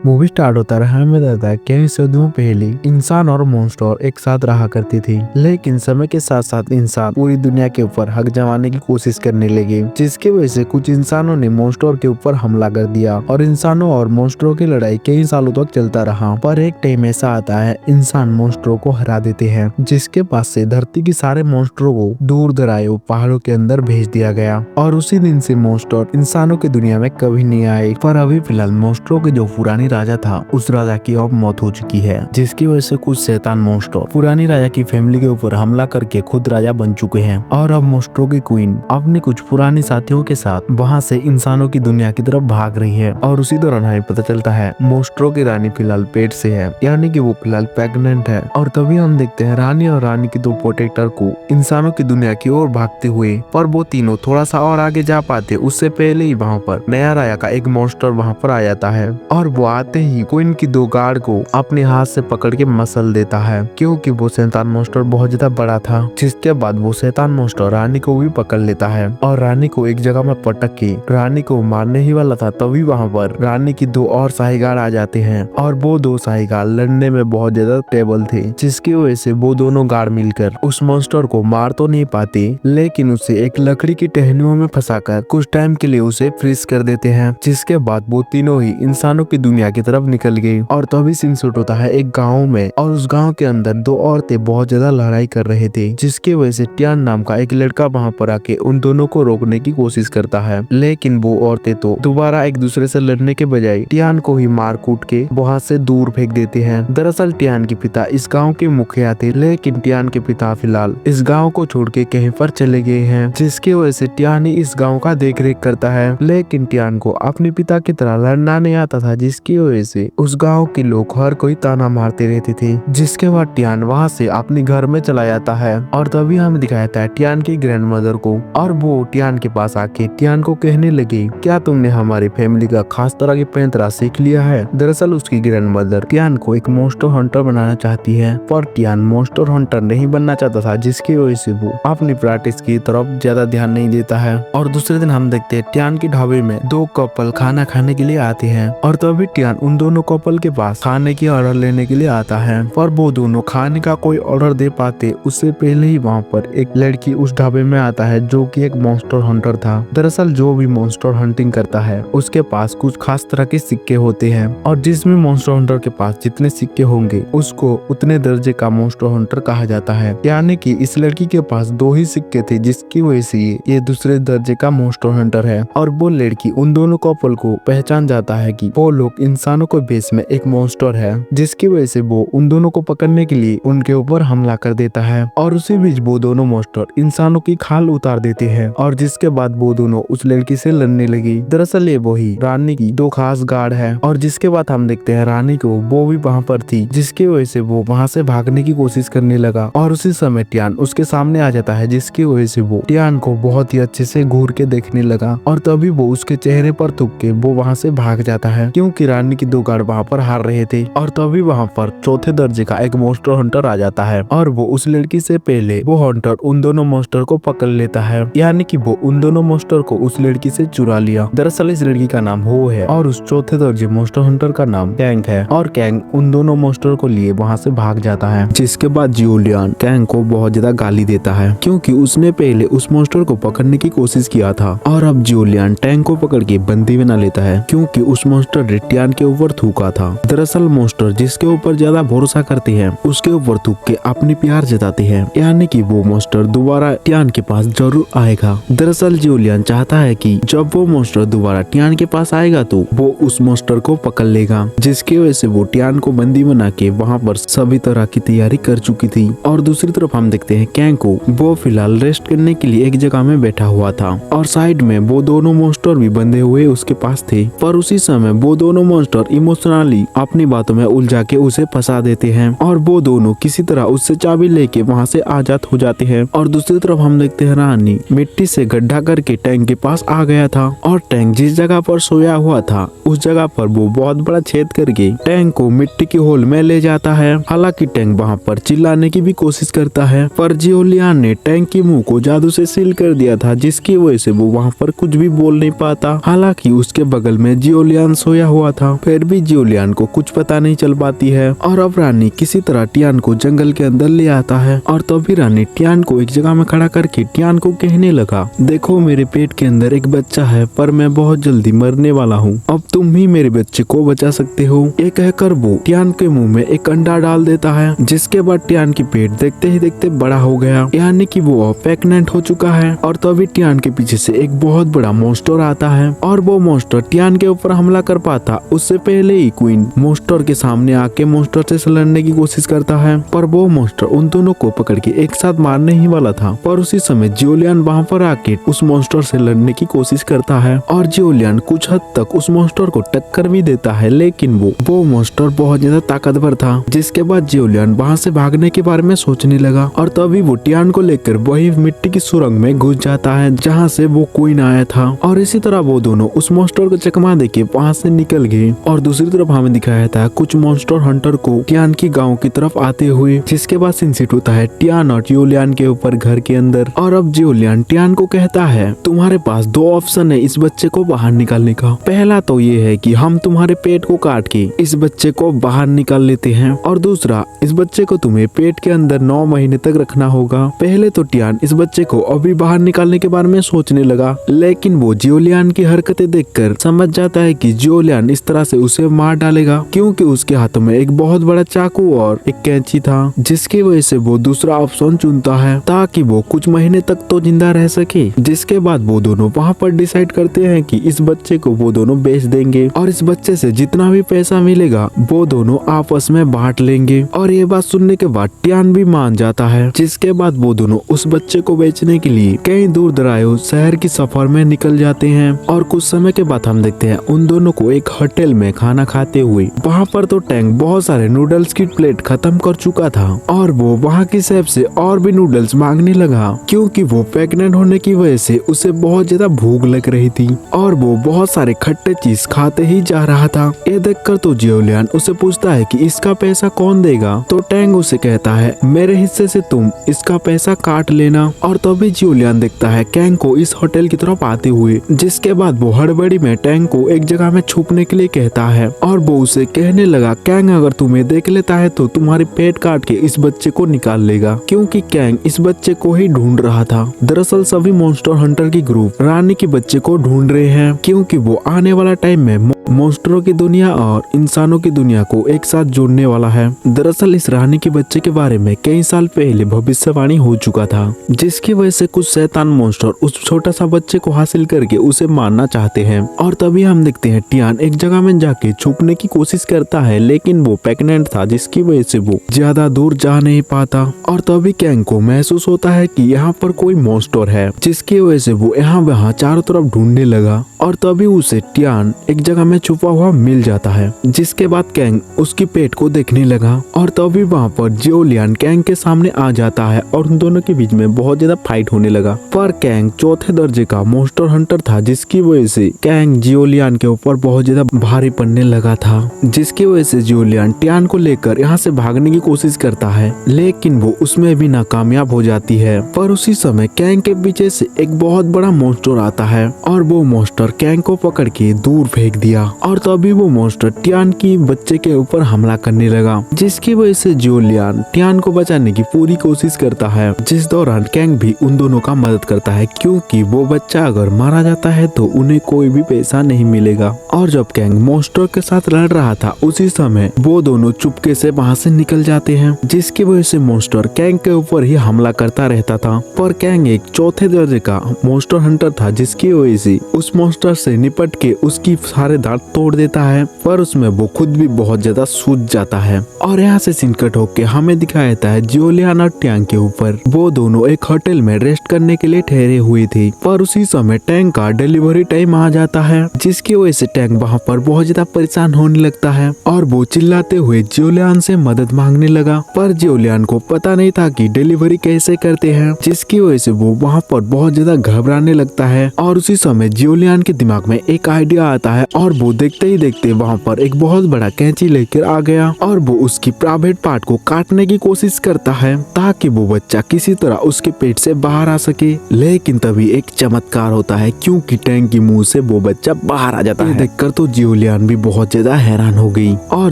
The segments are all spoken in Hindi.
मूवी स्टार्ट होता है हमें बताता है कई सदियों पहले इंसान और मॉन्स्टर एक साथ रहा करते थे, लेकिन समय के साथ साथ इंसान पूरी दुनिया के ऊपर हक जमाने की कोशिश करने लगे, जिसकी वजह से कुछ इंसानों ने मॉन्स्टर के ऊपर हमला कर दिया और इंसानों और मॉन्स्टरों की लड़ाई कई सालों तक चलता रहा। पर एक टाइम ऐसा आता है इंसान मॉन्स्टरों को हरा देते हैं, जिसके पास से धरती के सारे मॉन्स्टरों को दूर दराए पहाड़ों के अंदर भेज दिया गया और उसी दिन से मॉन्स्टर इंसानों की दुनिया में कभी नहीं आए। पर अभी फिलहाल मॉन्स्टरों के जो पुरानी राजा था उस राजा की अब मौत हो चुकी है, जिसकी वजह से कुछ शैतान मॉन्स्टर पुरानी राजा की फैमिली के ऊपर हमला करके खुद राजा बन चुके हैं और अब मॉन्स्टरों की क्वीन अपने कुछ पुरानी साथियों के साथ वहां से इंसानों की दुनिया की तरफ भाग रही है। और उसी दौरान हमें पता चलता है मॉन्स्टरों की रानी फिलहाल पेट से है, यानी कि वो फिलहाल प्रेग्नेंट है। और तभी हम देखते हैं रानी और रानी के दो प्रोटेक्टर को इंसानों की दुनिया की ओर भागते हुए, पर वो तीनों थोड़ा सा और आगे जा पाते उससे पहले ही वहाँ पर नया राजा का एक मॉन्स्टर वहाँ पर आ जाता है और वो आते ही क्वीन की दो गार्ड को अपने हाथ से पकड़ के मसल देता है, क्योंकि वो शैतान मॉन्स्टर बहुत ज्यादा बड़ा था। जिसके बाद वो शैतान मॉन्स्टर रानी को भी पकड़ लेता है और रानी को एक जगह में पटक के रानी को मारने ही वाला था। तभी वहाँ पर रानी की दो और शाही गार्ड आ जाते हैं और वो दो शाही गार्ड लड़ने में बहुत ज्यादा टेबल थे, जिसकी वजह से वो दोनों गार्ड मिलकर उस मॉन्स्टर को मार तो नहीं पाते, लेकिन उसे एक लकड़ी की टहनियों में फंसाकर कुछ टाइम के लिए उसे फ्रीज कर देते हैं। जिसके बाद वो तीनों ही इंसानों की दुनिया की तरफ निकल गई और तभी सीन शूट होता है एक गांव में और उस गांव के अंदर दो औरतें बहुत ज्यादा लड़ाई कर रहे थे, जिसकी वजह से टियान नाम का एक लड़का वहां पर आके उन दोनों को रोकने की कोशिश करता है, लेकिन वो औरतें तो दोबारा एक दूसरे से लड़ने के बजाय टियान को ही मार कूट के वहां से दूर फेंक देते हैं। दरअसल टियान के पिता इस गाँव के मुखिया थे, लेकिन टियान के पिता फिलहाल इस गाँव को छोड़ के कहीं पर चले गए हैं, जिसकी वजह से टियान ही इस गाँव का देख रेख करता है। लेकिन टियान को अपने पिता की तरह लड़ना नहीं आता था, जिसकी वजह से उस गांव के लोग हर कोई ताना मारते रहते थे। जिसके बाद टियान वहां से अपने घर में चला जाता है और तभी हमें दिखाया था टियान की ग्रैंडमदर को, और वो टियान के पास आके टियान को कहने लगी, क्या तुमने हमारी फैमिली का खास तरह की पैंतरा सीख लिया है। दरअसल उसकी ग्रैंडमदर टियान को एक मॉन्स्टर हंटर बनाना चाहती है, पर टियान मॉन्स्टर हंटर नहीं बनना चाहता था, जिसकी वजह से वो अपनी प्रैक्टिस की तरफ ज्यादा ध्यान नहीं देता है। और दूसरे दिन हम देखते हैं टियान के ढाबे में दो कपल खाना खाने के लिए आते हैं और तभी टियान उन दोनों कपल के पास खाने की ऑर्डर लेने के लिए आता है, पर वो दोनों खाने का कोई ऑर्डर दे पाते उससे पहले ही वहाँ पर एक लड़की उस ढाबे में आता है जो कि एक मॉन्स्टर हंटर था। दरअसल जो भी मॉन्स्टर हंटिंग करता है उसके पास कुछ खास तरह के सिक्के होते हैं और जिसमें मॉन्स्टर हंटर के पास जितने सिक्के होंगे उसको उतने दर्जे का मॉन्स्टर हंटर कहा जाता है। यानी कि इस लड़की के पास दो ही सिक्के थे, जिसकी वजह से ये दूसरे दर्जे का मॉन्स्टर हंटर है। और वो लड़की उन दोनों कपल को पहचान जाता है कि वो लोग इंसानों के बेस में एक मॉन्स्टर है, जिसकी वजह से वो उन दोनों को पकड़ने के लिए उनके ऊपर हमला कर देता है और उसी बीच वो दोनों मॉन्स्टर इंसानों की खाल उतार देते हैं और जिसके बाद वो दोनों उस लड़की से लड़ने लगी। दरअसल ये वही रानी की दो खास गार्ड है और जिसके बाद हम देखते हैं रानी को वो भी वहाँ पर थी, जिसकी वजह से वो वहाँ से भागने की कोशिश करने लगा और उसी समय टियान उसके सामने आ जाता है, जिसकी वजह से वो टियान को बहुत ही अच्छे से घूर के देखने लगा और तभी वो उसके चेहरे पर थूक के वो वहाँ से भाग जाता है, क्योंकि रानी की दो गार्ड वहाँ पर हार रहे थे। और तभी वहाँ पर चौथे दर्जे का एक मॉन्स्टर हंटर आ जाता है और वो उस लड़की से पहले वो हंटर उन दोनों मॉन्स्टर को पकड़ लेता है, यानी कि वो उन दोनों मॉन्स्टर को उस लड़की से चुरा लिया। दरअसल इस लड़की का नाम हो है और उस चौथे दर्जे मॉन्स्टर हंटर का नाम कैंग है और कैंग उन दोनों मॉन्स्टर को लिए वहाँ से भाग जाता है। जिसके बाद जियोलियन कैंग को बहुत ज्यादा गाली देता है, क्योंकि उसने पहले उस मॉन्स्टर को पकड़ने की कोशिश किया था और अब जियोलियन टैंक को पकड़ के बंदी बना लेता है, क्योंकि उस मॉन्स्टर ने टियान के ऊपर थूका था। दरअसल मॉन्स्टर जिसके ऊपर ज्यादा भरोसा करते हैं उसके ऊपर थूक के अपनी प्यार जताते हैं, यानी कि वो मॉन्स्टर दोबारा टियान के पास जरूर आएगा। दरअसल जियोलियन चाहता है कि जब वो मॉन्स्टर दोबारा टियान के पास आएगा तो वो उस मॉन्स्टर को पकड़ लेगा, जिसकी वजह से वो टियान को बंदी बना के वहाँ पर सभी तरह की तैयारी कर चुकी थी। और दूसरी तरफ हम देखते हैं कैंग को, वो फिलहाल रेस्ट करने के लिए एक जगह में बैठा हुआ था और साइड में वो दोनों मॉन्स्टर भी बंधे हुए उसके पास थे। पर उसी समय वो दोनों मॉन्स्टर इमोशनली अपनी बातों में उलझा के उसे फंसा देते हैं और वो दोनों किसी तरह उससे चाबी लेके वहाँ से आजाद हो जाते हैं। और दूसरी तरफ हम देखते हैं रानी मिट्टी से गड्ढा करके टैंक के पास आ गया था और टैंक जिस जगह पर सोया हुआ था उस जगह पर वो बहुत बड़ा छेद करके टैंक को मिट्टी के होल में ले जाता है। हालांकि टैंक वहाँ पर चिल्लाने की भी कोशिश करता है, पर जियोलियन ने टैंक के मुंह को जादू से सील कर दिया था, जिसकी वजह से वो वहाँ पर कुछ भी बोल नहीं पाता। हालांकि उसके बगल में जियोलियन सोया हुआ था था। फिर भी जियोलियान को कुछ पता नहीं चल पाती है और अब रानी किसी तरह टियान को जंगल के अंदर ले आता है और तभी रानी टियान को एक जगह में खड़ा करके टियान को कहने लगा, देखो मेरे पेट के अंदर एक बच्चा है पर मैं बहुत जल्दी मरने वाला हूँ, अब तुम ही मेरे बच्चे को बचा सकते हो। ये कहकर वो टियान के मुंह में एक अंडा डाल देता है, जिसके बाद टियान की पेट देखते ही देखते बड़ा हो गया, यानी कि वो अब प्रेग्नेंट हो चुका है। और तभी टियान के पीछे से एक बहुत बड़ा मॉन्स्टर आता है और वो मॉन्स्टर टियान के ऊपर हमला कर पाता उससे पहले ही क्वीन मॉन्स्टर के सामने आके मॉन्स्टर से लड़ने की कोशिश करता है, पर वो मॉन्स्टर उन दोनों को पकड़ के एक साथ मारने ही वाला था। पर उसी समय जियोलियान वहाँ पर आके उस मॉन्स्टर से लड़ने की कोशिश करता है और जियोलियान कुछ हद तक उस मॉन्स्टर को टक्कर भी देता है, लेकिन वो मॉन्स्टर बहुत ज्यादा ताकतवर था। जिसके बाद जियोलियान वहाँ से भागने के बारे में सोचने लगा और तभी वो टियान को लेकर वही मिट्टी की सुरंग में घुस जाता है जहाँ से वो क्वीन आया था। और इसी तरह वो दोनों उस मॉन्स्टर को चकमा देके वहाँ से निकल गए। और दूसरी तरफ हमें दिखाया था कुछ मॉन्स्टर हंटर को टियान की गांव की तरफ आते हुए, जिसके बाद सीन सेट होता है टियान और जियोलियान के ऊपर घर के अंदर। और अब जियोलियान टियान को कहता है, तुम्हारे पास दो ऑप्शन है इस बच्चे को बाहर निकालने का। पहला तो ये है कि हम तुम्हारे पेट को काट के इस बच्चे को बाहर निकाल लेते हैं, और दूसरा इस बच्चे को तुम्हें पेट के अंदर 9 महीने तक रखना होगा। पहले तो टियान इस बच्चे को अभी बाहर निकालने के बारे में सोचने लगा, लेकिन वो जियोलियान की हरकतें देखकर समझ जाता है कि जियोलियान इस तरह से उसे मार डालेगा, क्योंकि उसके हाथों में एक बहुत बड़ा चाकू और एक कैंची था, जिसकी वजह से वो दूसरा ऑप्शन चुनता है ताकि वो कुछ महीने तक तो जिंदा रह सके। जिसके बाद वो दोनों वहाँ पर डिसाइड करते हैं कि इस बच्चे को वो दोनों बेच देंगे और इस बच्चे से जितना भी पैसा मिलेगा वो दोनों आपस में बांट लेंगे। और ये बात सुनने के बाद टियान भी मान जाता है। जिसके बाद वो दोनों उस बच्चे को बेचने के लिए कई दूर दराज शहर की सफर में निकल जाते हैं। और कुछ समय के बाद हम देखते हैं उन दोनों को एक होटल में खाना खाते हुए। वहाँ पर तो टैंक बहुत सारे नूडल्स की प्लेट खत्म कर चुका था और वो वहाँ की शेफ से और भी नूडल्स मांगने लगा, क्योंकि वो प्रेग्नेंट होने की वजह से उसे बहुत ज्यादा भूख लग रही थी और वो बहुत सारे खट्टे चीज खाते ही जा रहा था। ये देखकर तो जियोलियान उसे पूछता है कि इसका पैसा कौन देगा, तो टैंग उसे कहता है मेरे हिस्से से तुम इसका पैसा काट लेना। और तभी जियोलियान देखता है कैंग को इस होटल की तरफ आते हुए, जिसके बाद वो हड़बड़ी में टैंग को एक जगह में छुपने के लिए कहता है और वो उसे कहने लगा कैंग अगर तुम्हें देख लेता है तो तुम्हारे पेट काट के इस बच्चे को निकाल लेगा, क्योंकि कैंग इस बच्चे को ही ढूंढ रहा था। दरअसल सभी मॉन्स्टर हंटर की ग्रुप रानी के बच्चे को ढूंढ रहे हैं, क्योंकि वो आने वाला टाइम में मॉन्स्टरों की दुनिया और इंसानों की दुनिया को एक साथ जोड़ने वाला है। दरअसल इस रानी के बच्चे के बारे में कई साल पहले भविष्यवाणी हो चुका था, जिसकी वजह से कुछ शैतान मॉन्स्टर उस छोटा सा बच्चे को हासिल करके उसे मारना चाहते हैं। और तभी हम देखते हैं टियान एक जगह में जाके छुपने की कोशिश करता है, लेकिन वो प्रेग्नेंट था, जिसकी वजह से वो ज्यादा दूर जा नहीं पाता। और तभी कैंग को महसूस होता है कि यहाँ पर कोई मॉन्स्टर है, जिसकी वजह से वो यहाँ वहाँ चारों तरफ ढूंढने लगा। और तभी उसे टियान एक जगह में छुपा हुआ मिल जाता है, जिसके बाद कैंग उसकी पेट को देखने लगा। और तभी वहाँ पर जियोलियान कैंग के सामने आ जाता है और उन दोनों के बीच में बहुत ज्यादा फाइट होने लगा। पर कैंग चौथे दर्जे का मॉन्स्टर हंटर था, जिसकी वजह से कैंग जियोलियान के ऊपर बहुत ज्यादा भारी पड़ने लगा था, जिसकी वजह से जियोलियान टियान को लेकर यहाँ से भागने की कोशिश करता है, लेकिन वो उसमें भी नाकामयाब हो जाती है। पर उसी समय कैंग के पीछे से एक बहुत बड़ा मॉन्स्टर आता है और वो मॉन्स्टर कैंग को पकड़ के दूर फेंक दिया। और तभी वो मॉन्स्टर टियान की बच्चे के ऊपर हमला करने लगा, जिसकी वजह से जियोलियान टियान को बचाने की पूरी कोशिश करता है, जिस दौरान कैंग भी उन दोनों का मदद करता है, क्योंकि वो बच्चा अगर मारा जाता है तो उन्हें कोई भी पैसा नहीं मिलेगा। और जब कैंग मॉन्स्टर के साथ लड़ रहा था उसी समय वो दोनों चुपके से वहाँ से निकल जाते हैं, जिसकी वजह से मॉन्स्टर कैंग के ऊपर ही हमला करता रहता था। पर कैंग एक चौथे दर्जे का मॉन्स्टर हंटर था, जिसकी वजह से उस मॉन्स्टर से निपट के उसकी सारे दांत तोड़ देता है, पर उसमें वो खुद भी बहुत ज्यादा सूज जाता है। और यहाँ से सीन कट होके हमें दिखाया जाता है जियोलियान और टैंग के ऊपर वो दोनों एक होटल में रेस्ट करने के लिए ठहरे हुए थे। पर उसी समय टैंग का डिलीवरी टाइम आ जाता है, जिसकी वजह से टैंग वहाँ पर बहुत ज्यादा परेशान होने लगता है और वो चिल्लाते हुए जियोलियान से मदद मांगने लगा। पर जियोलियान को पता नहीं था कि डिलीवरी कैसे करते हैं, जिसकी वजह से वो वहाँ पर बहुत ज्यादा घबराने लगता है। और उसी समय जियोलियान के दिमाग में एक आइडिया आता है और वो देखते ही देखते वहाँ पर एक बहुत बड़ा कैंची लेकर आ गया और वो उसकी प्राइवेट पार्ट को काटने की कोशिश करता है, ताकि वो बच्चा किसी तरह उसके पेट से बाहर आ सके। लेकिन तभी एक चमत्कार होता है, क्योंकि टैंग के मुंह से वो बच्चा बाहर आ जाता है। देखकर तो जियोलियान जियोलियन भी बहुत ज्यादा हैरान हो गई। और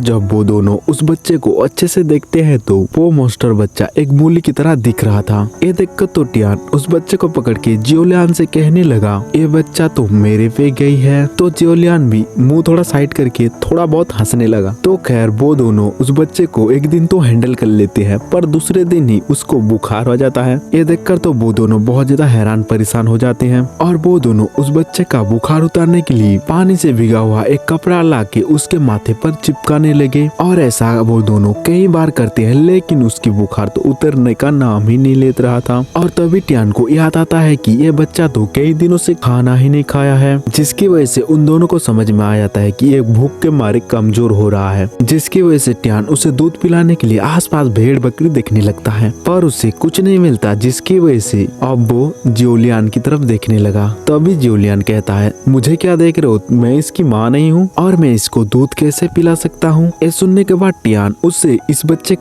जब वो दोनों उस बच्चे को अच्छे से देखते हैं तो वो मॉन्स्टर बच्चा एक मूली की तरह दिख रहा था। ये देखकर तो टियान उस बच्चे को पकड़ के जियोलियन से कहने लगा, ये बच्चा तो मेरे पे गई है। तो जियोलियन भी मुंह थोड़ा साइड करके थोड़ा बहुत हंसने लगा। तो खैर वो दोनों उस बच्चे को एक दिन तो हैंडल कर लेते हैं, पर दूसरे दिन ही उसको बुखार हो जाता है। ये देखकर तो वो दोनों बहुत ज्यादा हैरान परेशान हो जाते हैं और वो दोनों उस बच्चे का बुखार उतारने के लिए पानी से भिगा हुआ एक कपड़ा लाके उसके माथे पर चिपकाने लगे। और ऐसा वो दोनों कई बार करते हैं, लेकिन उसकी बुखार तो उतरने का नाम ही नहीं लेत रहा था। और तभी टियान को याद आता है कि ये बच्चा तो कई दिनों से खाना ही नहीं खाया है, जिसकी वजह से उन दोनों को समझ में आ जाता है कि ये भूख के मारे कमजोर हो रहा है। जिसकी वजह से टियान उसे दूध पिलाने के लिए आसपास भेड़ बकरी देखने लगता है, पर उसे कुछ नहीं मिलता, जिसकी वजह से अब वो जियोलियन की तरफ देखने लगा। तभी जियोलियन कहता है, मुझे क्या देख रहे हो, मैं इसकी माँ नहीं हूँ और मैं इसको दूध कैसे पिला सकता हूँ। ये सुनने के बाद टियान उससे इस बच्चे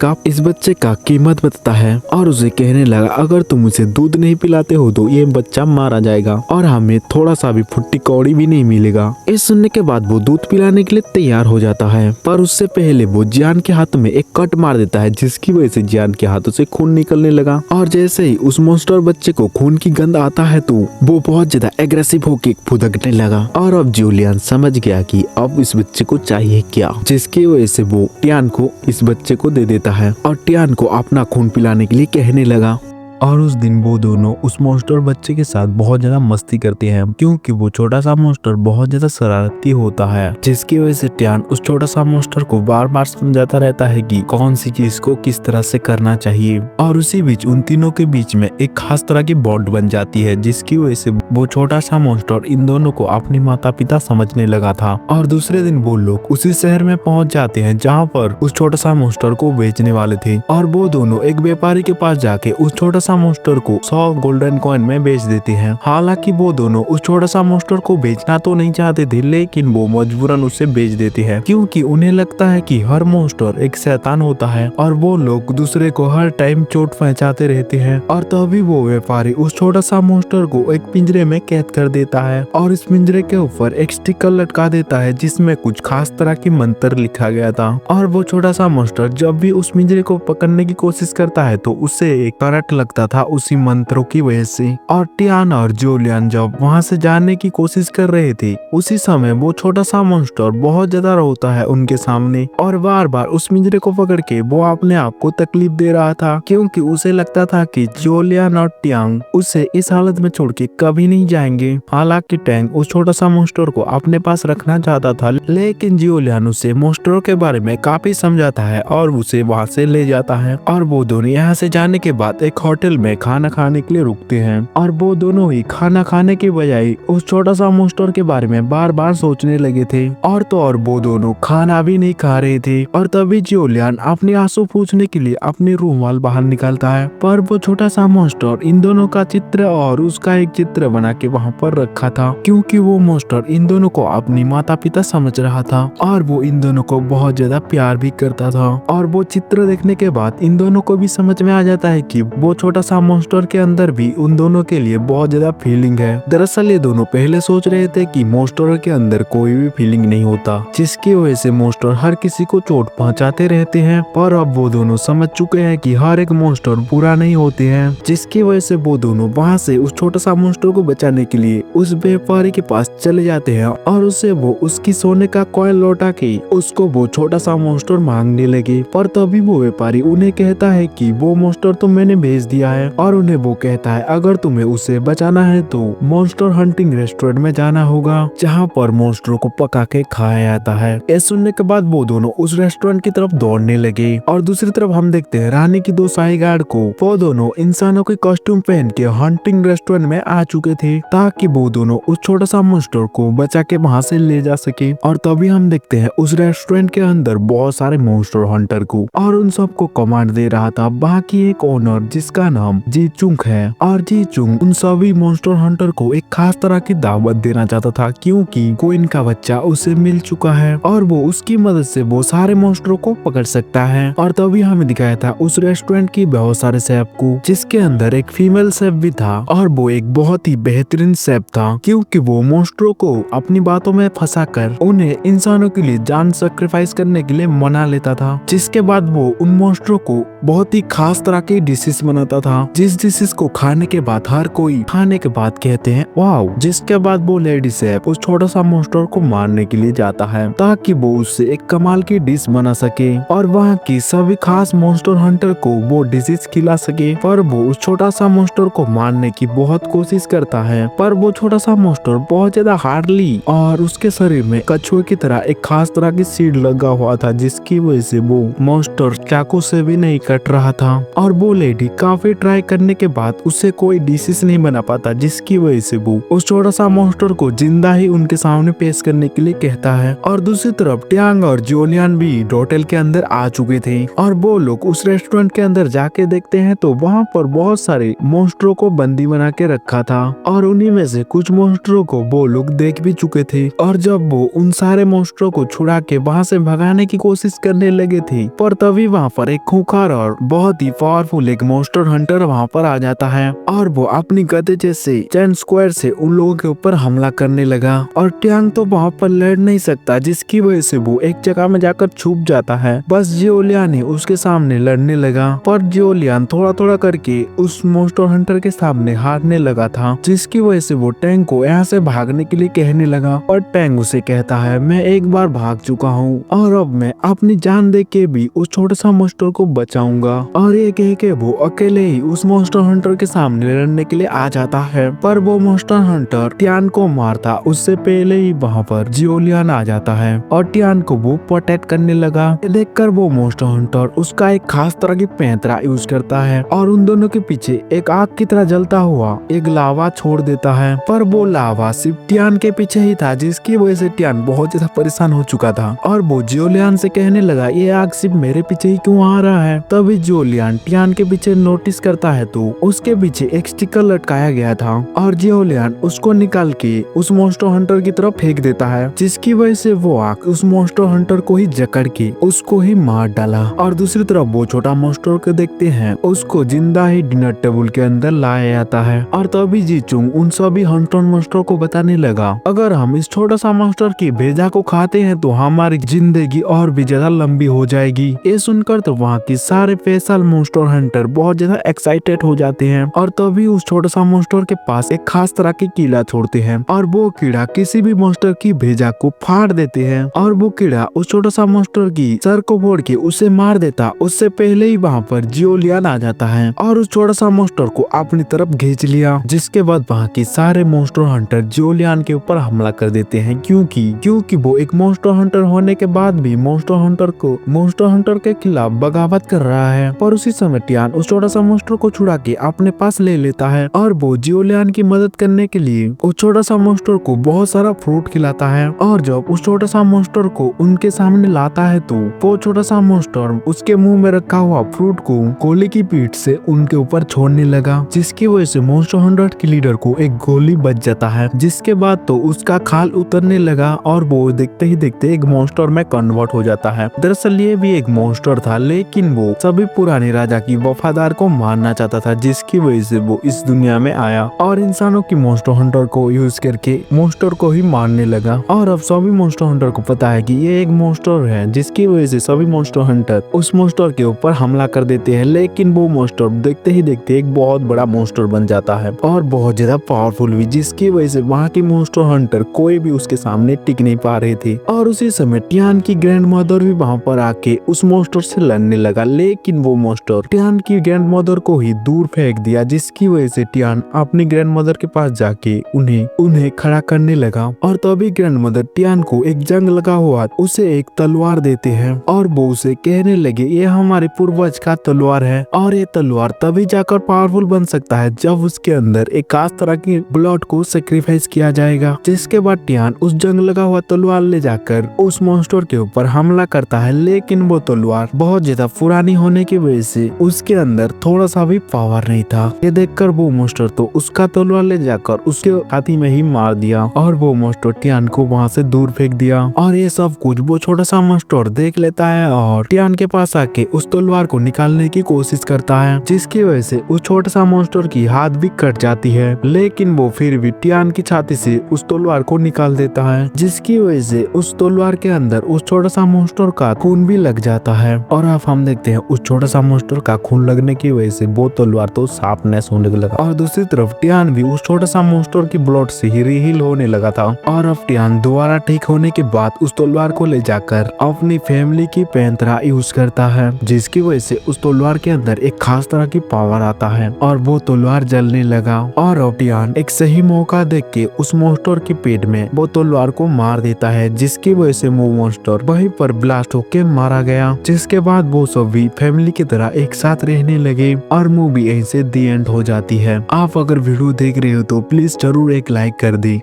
का कीमत बताता है और उसे कहने लगा, अगर तुम उसे दूध नहीं पिलाते हो तो ये बच्चा मारा जाएगा और हमें थोड़ा सा भी फुट्टी कौड़ी भी नहीं मिलेगा। ये सुनने के बाद वो दूध पिलाने के लिए तैयार हो जाता है, पर उससे पहले वो जियान के हाथ में एक कट मार देता है, जिसकी वजह से जियान के हाथों से खून निकलने लगा। और जैसे ही उस मॉन्स्टर बच्चे को खून की गंध आता है तो वो बहुत ज्यादा एग्रेसिव होके फुदकने लगा। और अब जियोलियन समझ गया कि अब इस बच्चे को चाहिए क्या, जिसकी वजह से वो टियान को इस बच्चे को दे देता है और टियान को अपना खून पिलाने के लिए कहने लगा। और उस दिन वो दोनों उस मॉन्स्टर बच्चे के साथ बहुत ज्यादा मस्ती करते हैं, क्योंकि वो छोटा सा मॉन्स्टर बहुत ज्यादा शरारती होता है, जिसकी वजह से टियान उस छोटा सा मॉन्स्टर को बार बार समझाता रहता है कि कौन सी चीज को किस तरह से करना चाहिए। और उसी बीच उन तीनों के बीच में एक खास तरह की बॉन्ड बन जाती है, जिसकी वजह से वो छोटा सा मॉन्स्टर इन दोनों को अपने माता पिता समझने लगा था। और दूसरे दिन वो लोग उसी शहर में पहुंच जाते हैं जहाँ पर उस छोटा सा मॉन्स्टर को बेचने वाले थे। और वो दोनों एक व्यापारी के पास जाके उस छोटा सा मॉन्स्टर को 100 गोल्डन कॉइन में बेच देते हैं। हालांकि वो दोनों उस छोटा सा मॉन्स्टर को बेचना तो नहीं चाहते थे, लेकिन वो मजबूरन उसे बेच देते हैं, क्योंकि उन्हें लगता है कि हर मॉन्स्टर एक शैतान होता है और वो लोग दूसरे को हर टाइम चोट पहुंचाते रहते हैं। और तभी वो व्यापारी उस छोटा सा मॉन्स्टर को एक पिंजरे में कैद कर देता है और इस पिंजरे के ऊपर एक स्टिकर लटका देता है, जिसमें कुछ खास तरह की मंत्र लिखा गया था। और वो छोटा सा मॉन्स्टर जब भी उस पिंजरे को पकड़ने की कोशिश करता है तो उसे एक करंट लगता था उसी मंत्रों की वजह से। और टियान और जियोलियन जब वहां से जाने की कोशिश कर रहे थे, उसी समय वो छोटा सा मॉन्स्टर बहुत ज्यादा रोता है उनके सामने और बार बार उस पिंजरे को पकड़ के वो अपने आप को तकलीफ दे रहा था, क्योंकि उसे लगता था कि जियोलियन और टियांग उसे इस हालत में छोड़ के कभी नहीं जाएंगे। हालांकि टैंग उस छोटा सा मॉन्स्टर को अपने पास रखना चाहता था, लेकिन जियोलियन उसे मॉन्स्टरों के बारे में काफी समझाता है और उसे वहाँ से ले जाता है। और वो दोनों यहाँ से जाने के बाद एक होटल में खाना खाने के लिए रुकते हैं और वो दोनों ही खाना खाने के बजाय उस छोटा सा मॉन्स्टर के बारे में बार बार सोचने लगे थे। और तो और वो दोनों खाना भी नहीं खा रहे थे। और तभी जियोलियन अपने आंसू पूछने के लिए अपने रूमाल बाहर निकालता है, पर वो छोटा सा मॉन्स्टर इन दोनों का चित्र और उसका एक चित्र बना के वहाँ पर रखा था, क्योंकि वो मॉन्स्टर इन दोनों को अपनी माता पिता समझ रहा था और वो इन दोनों को बहुत ज्यादा प्यार भी करता था। और वो चित्र देखने के बाद इन दोनों को भी समझ में आ जाता है कि वो छोटा सा मॉन्स्टर के अंदर भी उन दोनों के लिए बहुत ज्यादा फीलिंग है। दरअसल ये दोनों पहले सोच रहे थे कि मॉन्स्टर के अंदर कोई भी फीलिंग नहीं होता, जिसकी वजह से मॉन्स्टर हर किसी को चोट पहुंचाते रहते हैं। पर अब वो दोनों समझ चुके हैं कि हर एक मॉन्स्टर बुरा नहीं होते हैं, जिसकी वजह से वो दोनों वहाँ से उस छोटा सा मॉन्स्टर को बचाने के लिए उस व्यापारी के पास चले जाते हैं और उसे वो उसकी सोने का कॉइन लौटा के उसको वो छोटा सा मॉन्स्टर मांगने लगे। पर तभी वो व्यापारी उन्हें कहता है कि वो मॉन्स्टर तो मैंने भेज दिया है, और उन्हें वो कहता है अगर तुम्हें उसे बचाना है तो मॉन्स्टर हंटिंग रेस्टोरेंट में जाना होगा, जहाँ पर मॉन्स्टर को पका के खाया जाता है। ये सुनने के बाद वो दोनों उस रेस्टोरेंट की तरफ दौड़ने लगे। और दूसरी तरफ हम देखते हैं रानी की दो साई गार्ड को वो दोनों इंसानों के कॉस्ट्यूम पहन के हंटिंग रेस्टोरेंट में आ चुके थे, ताकि वो दोनों उस छोटा सा मॉन्स्टर को बचा के वहाँ से ले जा सके। और तभी हम देखते हैं उस रेस्टोरेंट के अंदर बहुत सारे मॉन्स्टर हंटर को, और उन सबको कमांड दे रहा था वहाँ की एक ओनर जिसका नाम जी चुंग है और जी चुंग उन सभी मॉन्स्टर हंटर को एक खास तरह की दावत देना चाहता था, क्योंकि कोइन का बच्चा उसे मिल चुका है और वो उसकी मदद से वो सारे मॉन्स्टरों को पकड़ सकता है। और तभी हमें दिखाया था उस रेस्टोरेंट की बहुत सारे शेफ को, जिसके अंदर एक फीमेल शेफ भी था और वो एक बहुत ही बेहतरीन शेफ था, क्योंकि वो मॉन्स्टरों को अपनी बातों में फंसाकर उन्हें इंसानों के लिए जान सैक्रिफाइस करने के लिए मना लेता था। जिसके बाद वो उन मॉन्स्टरों को बहुत ही खास तरह के डिशेस बनाता था, जिस डिशेस को खाने के बाद हर कोई खाने के बाद कहते हैं वाओ। जिसके बाद वो लेडी शेफ उस छोटा सा मॉन्स्टर को मारने के लिए जाता है ताकि वो उससे एक कमाल की डिश बना सके और वहाँ की सभी खास मॉन्स्टर हंटर को वो डिशेस खिला सके। पर वो उस छोटा सा मॉन्स्टर को मारने की बहुत कोशिश करता है, पर वो छोटा सा मॉन्स्टर बहुत ज्यादा हार्डली और उसके शरीर में कछुए की तरह एक खास तरह की सीड लगा हुआ था, जिसकी वजह से वो मॉन्स्टर चाकू से भी नहीं कट रहा था। और वो लेडी काफी ट्राई करने के बाद उससे कोई डिशेस नहीं बना पाता, जिसकी वजह से वो उस छोटा सा मॉन्स्टर को जिंदा ही उनके सामने पेश करने के लिए कहता है। और दूसरी तरफ ट्यांग और जोलियन भी होटल के अंदर आ चुके थे और वो लोग उस रेस्टोरेंट के अंदर जाके देखते हैं तो वहाँ पर बहुत सारे मॉन्स्टरों को बंदी बना के रखा था और उन्हीं में से कुछ मॉन्स्टरों को वो लोग देख भी चुके थे। और जब वो उन सारे मॉन्स्टरों को छुड़ा के वहाँ से भगाने की कोशिश करने लगे थे, पर तभी वहाँ पर एक खूंखार और बहुत ही पावरफुल एक मॉन्स्टर हंटर वहाँ पर आ जाता है और वो अपनी गदे जैसे चैन स्क्वायर से उन लोगों के ऊपर हमला करने लगा। और ट्यांग तो वहाँ पर लड़ नहीं सकता, जिसकी वजह से वो एक जगह में जाकर छुप जाता है। बस जियोलियन ही उसके सामने लड़ने लगा, पर जियोलियन थोड़ा थोड़ा करके उस मॉन्स्टर हंटर के सामने हारने लगा था, जिसकी वजह से वो टैंग को यहाँ से भागने के लिए कहने लगा। और टैंग उसे कहता है मैं एक बार भाग चुका हूँ और अब मैं अपनी जान दे के भी उस छोटे सा मॉन्स्टर को बचाऊंगा। और ये कह के वो अकेले ही उस मॉन्स्टर हंटर के सामने लड़ने के लिए आ जाता है, पर वो मॉन्स्टर हंटर ट्यान को मारता उससे पहले ही वहाँ पर जियोलियन आ जाता है और ट्यान को वो प्रोटेक्ट करने लगा। देखकर वो मॉन्स्टर हंटर उसका एक खास तरह की पैंतरा यूज करता है और उन दोनों के पीछे एक आग की तरह जलता हुआ एक लावा छोड़ देता है। पर वो लावा सिर्फ ट्यान के पीछे ही था, जिसकी वजह से ट्यान बहुत ज्यादा परेशान हो चुका था और वो जियोलियन से कहने लगा ये आग सिर्फ मेरे पीछे ही क्यों आ रहा है। तभी जियोलियन ट्यान के पीछे नोटिस करता है तो उसके पीछे एक स्टिकर लटकाया गया था और जियोलियन उसको निकाल के उस मॉन्स्टर हंटर की तरफ फेंक देता है, जिसकी वजह से वो आग उस मॉन्स्टर हंटर को ही जकड़ के उसको ही मार डाला। और दूसरी तरफ वो छोटा मॉन्स्टर को देखते हैं उसको जिंदा ही डिनर टेबल के अंदर लाया जाता है। और तभी जी चुंग उन सभी हंटर मॉन्स्टर को बताने लगा अगर हम इस छोटा सा मॉन्स्टर की भेजा को खाते हैं तो हमारी जिंदगी और भी ज्यादा लंबी हो जाएगी। ये सुनकर तो वहाँ की सारे स्पेशल मॉन्स्टर हंटर बहुत ज्यादा एक्साइटेड हो जाते हैं और तभी उस छोटा सा मॉन्स्टर के पास एक खास तरह की कीड़ा छोड़ते हैं और वो कीड़ा किसी भी मॉन्स्टर की भेजा को फाड़ देते हैं और वो कीड़ा उस छोटा सा मॉन्स्टर की सर को फोड़ के उसे मार देता। उससे पहले ही वहाँ पर जियोलियन आ जाता है और उस छोटा सा मॉन्स्टर को अपनी तरफ खींच लिया, जिसके बाद वहाँ के सारे मॉन्स्टर हंटर जियोलियन के ऊपर हमला कर देते हैं, क्योंकि वो एक मॉन्स्टर हंटर होने के बाद भी मॉन्स्टर हंटर के खिलाफ बगावत कर रहा है। पर उसी समय ट्यान उस छोटा सा मॉन्स्टर को छुड़ा के अपने पास ले लेता है और वो जियोलियन की मदद करने के लिए उस छोटा सा मॉन्स्टर को बहुत सारा फ्रूट खिलाता है। और जब उस छोटा सा मॉन्स्टर को उनके सामने लाता है तो वो छोटा सा मॉन्स्टर उसके मुंह में रखा हुआ फ्रूट को गोली की पीठ से उनके ऊपर छोड़ने लगा, जिसकी वजह से मॉन्स्टर हंटर के लीडर को एक गोली बच जाता है। जिसके बाद तो उसका खाल उतरने लगा और वो देखते ही देखते एक मॉन्स्टर में कन्वर्ट हो जाता है। दरअसल ये भी एक मॉन्स्टर था, लेकिन वो सभी पुराने राजा की वफादार को मारना चाहता था, जिसकी वजह से वो इस दुनिया में आया और इंसानों की मॉन्स्टर हंटर को यूज करके मॉन्स्टर को ही मारने लगा। और अब सभी मॉन्स्टर हंटर को पता है कि ये एक मॉन्स्टर है, जिसकी वजह से सभी मॉन्स्टर हंटर उस मॉन्स्टर के ऊपर हमला कर देते हैं। लेकिन वो मॉन्स्टर देखते ही देखते एक बहुत बड़ा मॉन्स्टर बन जाता है और बहुत ज्यादा पावरफुल भी, जिसकी वजह से वहाँ की मॉन्स्टर हंटर कोई भी उसके सामने टिक नहीं पा रहे थे। और उसी समय ट्यान की ग्रैंड मदर भी वहाँ पर आके उस मॉन्स्टर से लड़ने लगा, लेकिन वो मॉन्स्टर ट्यान की ग्रैंड मदर को ही दूर फेंक दिया, जिसकी वजह से ट्यान अपनी ग्रैंड मदर के पास जाके उन्हें खड़ा करने लगा। और तभी ग्रैंड मदर ट्यान को एक जंग लगा हुआ उसे एक तलवार देते हैं और वो उसे कहने लगे ये हमारे पूर्वज का तलवार है और ये तलवार तभी जाकर पावरफुल बन सकता है जब उसके अंदर एक खास तरह की ब्लड को सेक्रीफाइस किया जाएगा। जिसके बाद ट्यान उस जंग लगा हुआ तलवार ले जाकर उस मॉन्स्टर के ऊपर हमला करता है, लेकिन वो तलवार बहुत ज्यादा पुरानी होने की वजह से उसके अंदर थोड़ा थोड़ा सा भी पावर नहीं था। ये देखकर वो मॉन्स्टर तो उसका तलवार ले जाकर उसके छाती में ही मार दिया और वो मॉन्स्टर टियान को वहाँ से दूर फेंक दिया। और ये सब कुछ वो छोटा सा मॉन्स्टर देख लेता है और टियान के पास आके उस तलवार को निकालने की कोशिश करता है, जिसकी वजह से उस छोटे सा मॉन्स्टर की हाथ भी कट जाती है। लेकिन वो फिर भी टियान की छाती से उस तलवार को निकाल देता है, जिसकी वजह से उस तलवार के अंदर उस छोटा सा मॉन्स्टर का खून भी लग जाता है। और अब हम देखते हैं उस छोटा सा मॉन्स्टर का खून लगने की वजह से वो तलवार तो शार्पनेस होने लगा और दूसरी तरफ टियान भी उस छोटा सा मॉन्स्टर की ब्लड से ही रीहील होने लगा था। और अब टियान दोबारा ठीक होने के बाद उस तलवार को ले जाकर अपनी फैमिली की पेन तरह यूज करता है, जिसकी वजह से उस तलवार के अंदर एक खास तरह की पावर आता है और वो तलवार जलने लगा। और अब टियान एक सही मौका देख के उस मॉन्स्टर के पेट में वो तलवार को मार देता है, जिसकी वजह से वो मॉन्स्टर वहीं पर ब्लास्ट होके मारा गया। जिसके बाद वो सभी फैमिली की तरह एक साथ रहने लगे और मूवी यहीं से दी एंड हो जाती है। आप अगर वीडियो देख रहे हो तो प्लीज जरूर एक लाइक कर दी।